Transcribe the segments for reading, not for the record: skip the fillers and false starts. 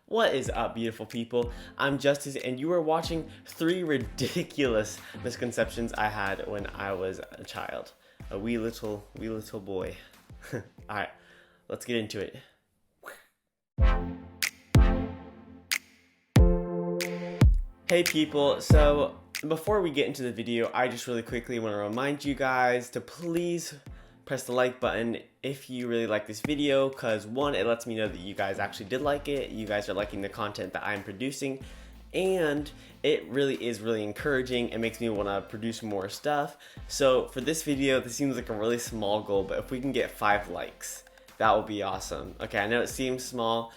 What is up, beautiful people? I'm Justice, and you are watching 3 ridiculous misconceptions I had when I was a child. A wee little boy. Alright, let's get into it. Hey people, so before we get into the video, I just really quickly want to remind you guys to please press the like button if you really like this video, because one, it lets me know that you guys actually did like it, you guys are liking the content that I'm producing, and it really is really encouraging. It makes me want to produce more stuff. So for this video, this seems like a really small goal, but if we can get 5 likes, that would be awesome. Okay, I know it seems small,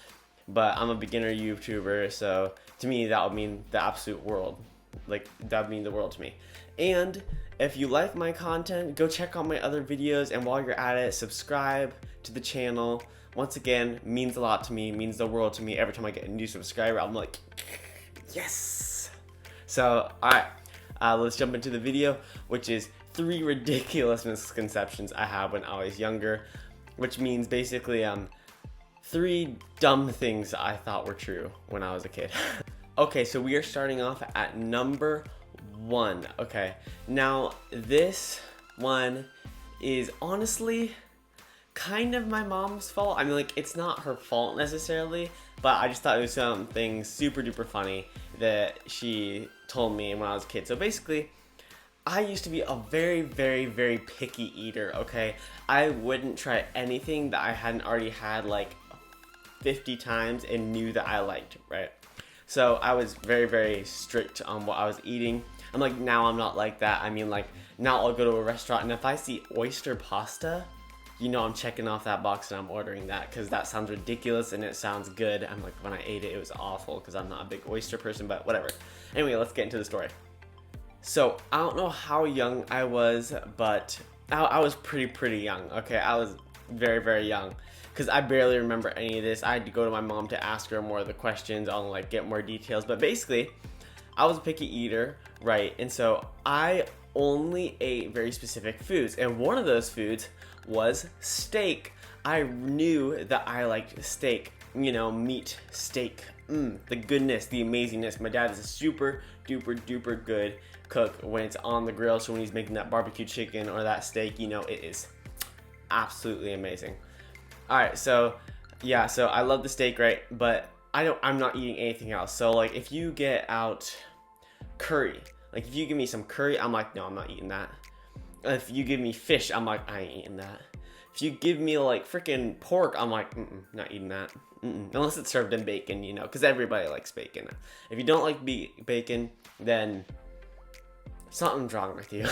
but I'm a beginner YouTuber, so to me that would mean the absolute world. Like, that would mean the world to me. And if you like my content, go check out my other videos, and while you're at it, subscribe to the channel. Once again, means a lot to me, means the world to me. Every time I get a new subscriber, I'm like, yes! So, alright, let's jump into the video, which is 3 ridiculous misconceptions I had when I was younger, which means basically 3 dumb things I thought were true when I was a kid. Okay, so we are starting off at number 1. Okay, now this one is honestly kind of my mom's fault. I mean, like, it's not her fault necessarily, but I just thought it was something super duper funny that she told me when I was a kid. So basically, I used to be a very, very, very picky eater, okay? I wouldn't try anything that I hadn't already had like 50 times and knew that I liked, right? So I was very, very strict on what I was eating. I'm like, now I'm not like that. I mean, like, now I'll go to a restaurant and if I see oyster pasta, you know I'm checking off that box and I'm ordering that, because that sounds ridiculous and it sounds good. I'm like, when I ate it, it was awful because I'm not a big oyster person, but whatever. Anyway, let's get into the story. So I don't know how young I was, but I was pretty young. Okay, I was very, very young, because I barely remember any of this. I had to go to my mom to ask her more of the questions on, like, get more details. But basically, I was a picky eater, right? And so I only ate very specific foods, and one of those foods was steak. I knew that I liked steak, you know, meat, steak, the goodness, the amazingness. My dad is a super duper good cook when it's on the grill, so when he's making that barbecue chicken or that steak, you know, it is absolutely amazing. Alright, so yeah, so I love the steak, right? But I'm not eating anything else. So like, if you get out curry, like if you give me some curry, I'm like, no, I'm not eating that. If you give me fish, I'm like, I ain't eating that. If you give me like freaking pork, I'm like, not eating that. Unless it's served in bacon, you know, because everybody likes bacon. If you don't like bacon, then something's wrong with you.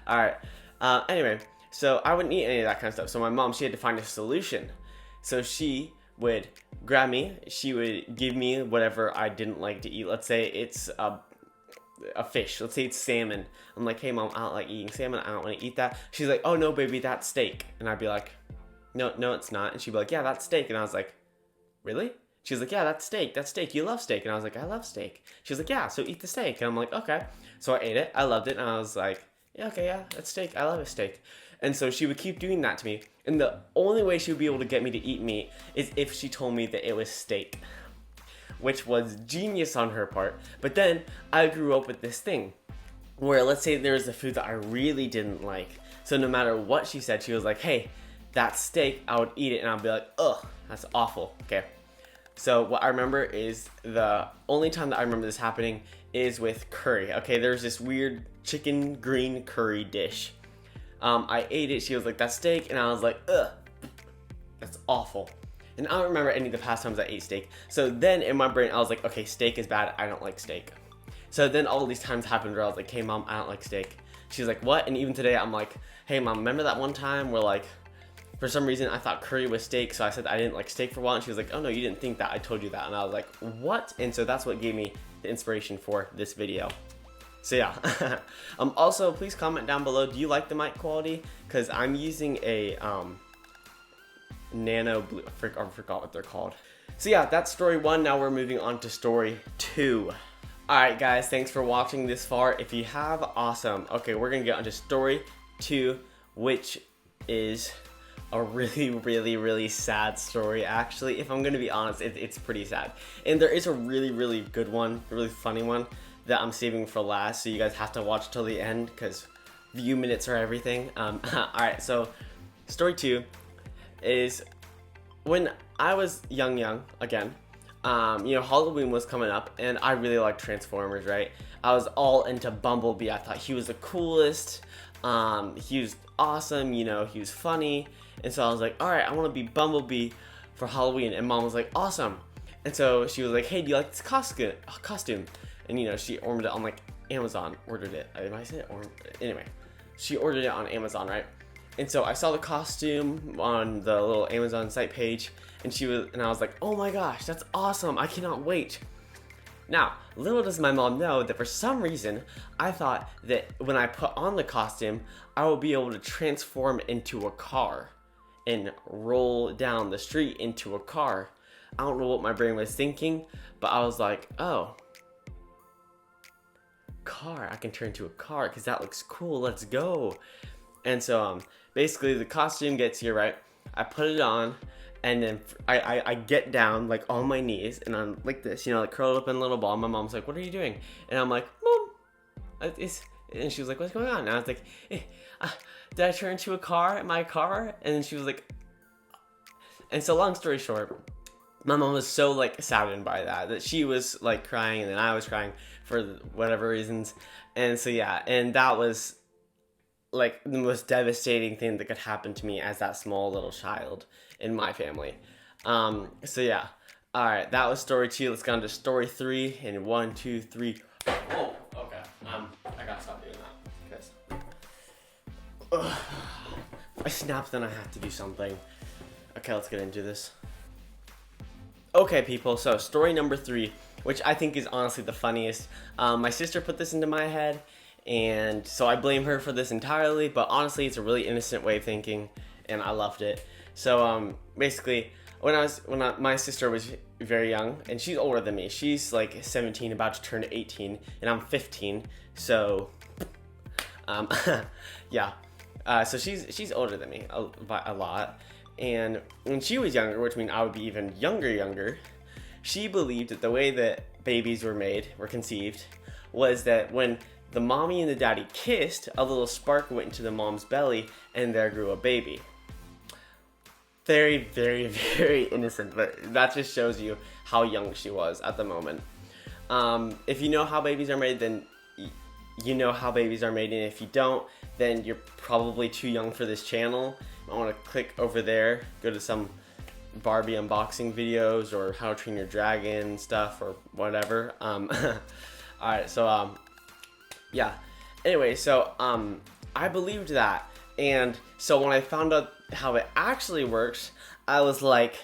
Alright, anyway, so I wouldn't eat any of that kind of stuff. So my mom, she had to find a solution. So she would grab me, she would give me whatever I didn't like to eat. Let's say it's a fish. Let's say it's salmon. I'm like, hey mom, I don't like eating salmon. I don't want to eat that. She's like, oh no, baby, that's steak. And I'd be like, no, it's not. And she'd be like, yeah, that's steak. And I was like, really? She's like, yeah, that's steak. That's steak. You love steak. And I was like, I love steak. She's like, yeah, so eat the steak. And I'm like, okay. So I ate it. I loved it. And I was like, yeah, okay, yeah, that's steak. I love a steak. And so she would keep doing that to me. And the only way she would be able to get me to eat meat is if she told me that it was steak, which was genius on her part. But then I grew up with this thing where, let's say there was a food that I really didn't like. So no matter what she said, she was like, hey, that's steak. I would eat it. And I'd be like, ugh, that's awful. Okay. So what I remember is, the only time that I remember this happening is with curry. Okay, there's this weird chicken green curry dish. I ate it, she was like, that's steak, and I was like, ugh, that's awful. And I don't remember any of the past times I ate steak. So then in my brain, I was like, okay, steak is bad, I don't like steak. So then all these times happened where I was like, hey mom, I don't like steak. She's like, what? And even today, I'm like, hey mom, remember that one time where, like, for some reason I thought curry was steak, so I said I didn't like steak for a while, and she was like, oh no, you didn't think that, I told you that. And I was like, what? And so that's what gave me the inspiration for this video. So yeah, also please comment down below, do you like the mic quality? Because I'm using a nano blue, I forgot what they're called. So yeah, that's story 1. Now we're moving on to story 2. Alright guys, thanks for watching this far. If you have, awesome. Okay, we're gonna get on to story 2, which is a really, really, really sad story. Actually, if I'm gonna be honest, it's pretty sad. And there is a really, really good one, a really funny one that I'm saving for last. So you guys have to watch till the end because view minutes are everything. All right, so story 2 is when I was young again. Halloween was coming up, and I really liked Transformers, right? I was all into Bumblebee. I thought he was the coolest. He was awesome, he was funny. And so I was like, all right, I want to be Bumblebee for Halloween. And Mom was like, awesome. And so she was like, hey, do you like this costume? And, she ordered it on, like, Amazon. Ordered it. Did I say it? Anyway, she ordered it on Amazon, right? And so I saw the costume on the little Amazon site page. And I was like, oh my gosh, that's awesome. I cannot wait. Now, little does my mom know that for some reason, I thought that when I put on the costume, I would be able to transform into a car and roll down the street into a car. I don't know what my brain was thinking, but I was like, oh, car, I can turn into a car because that looks cool, let's go. And so basically the costume gets here, right? I put it on, and then I get down like on my knees, and I'm like this, like curled up in a little ball. My mom's like, what are you doing? And I'm like, Mom, and she was like, what's going on? And I was like, did I turn into a car, my car? And then she was like, and so long story short, my mom was so like saddened by that she was like crying, and then I was crying for whatever reasons. And so yeah, and that was like the most devastating thing that could happen to me as that small little child in my family. So yeah, all right, that was story 2. Let's go on to story 3 in 1, 2, 3. Oh, okay. I gotta stop doing that because I snap, then I have to do something. Okay, let's get into this. Okay, people, so story number 3, which I think is honestly the funniest. My sister put this into my head, and so I blame her for this entirely, but honestly, it's a really innocent way of thinking, and I loved it. So, basically, my sister was very young, and she's older than me. She's like 17, about to turn 18, and I'm 15, so, yeah. So she's older than me by a lot. And when she was younger, which means I would be even younger, she believed that the way that babies were conceived, was that when the mommy and the daddy kissed, a little spark went into the mom's belly, and there grew a baby. Very, very, very innocent, but that just shows you how young she was at the moment. If you know how babies are made, then you know how babies are made, and if you don't, then you're probably too young for this channel. I want to click over there, go to some Barbie unboxing videos or How to Train Your Dragon stuff or whatever. Alright, so yeah. Anyway, so I believed that, and so when I found out how it actually works, I was like,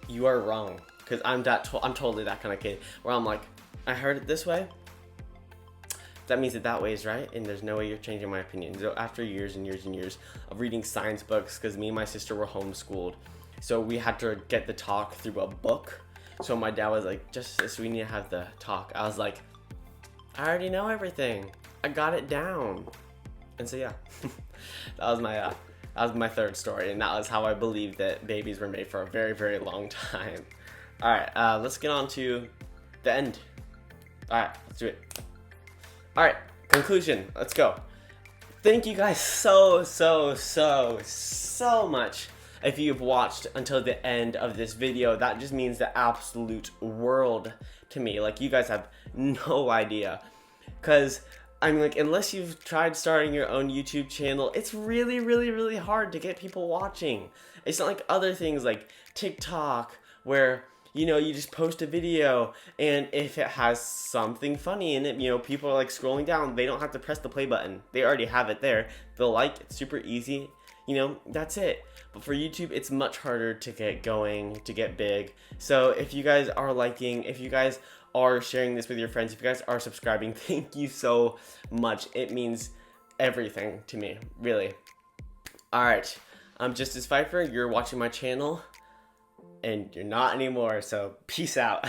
you are wrong, because I'm totally that kind of kid where I'm like, I heard it this way, that means that way is right, and there's no way you're changing my opinion. So after years and years and years of reading science books, because me and my sister were homeschooled, so we had to get the talk through a book. So my dad was like, "Justice, we need to have the talk." I was like, I already know everything. I got it down. And so yeah, that was my third story, and that was how I believed that babies were made for a very, very long time. All right, let's get on to the end. All right, let's do it. All right, conclusion, let's go. Thank you guys so much. If you've watched until the end of this video, that just means the absolute world to me. Like, you guys have no idea. Because, I mean, like, unless you've tried starting your own YouTube channel, it's really, really, really hard to get people watching. It's not like other things like TikTok, where you just post a video, and if it has something funny in it, people are like scrolling down. They don't have to press the play button. They already have it there. They'll like it, super easy. That's it. But for YouTube, it's much harder to get going, to get big. So if you guys are liking, if you guys are sharing this with your friends, if you guys are subscribing, thank you so much. It means everything to me, really. All right, I'm Justice Pfeiffer. You're watching my channel, and you're not anymore, so peace out.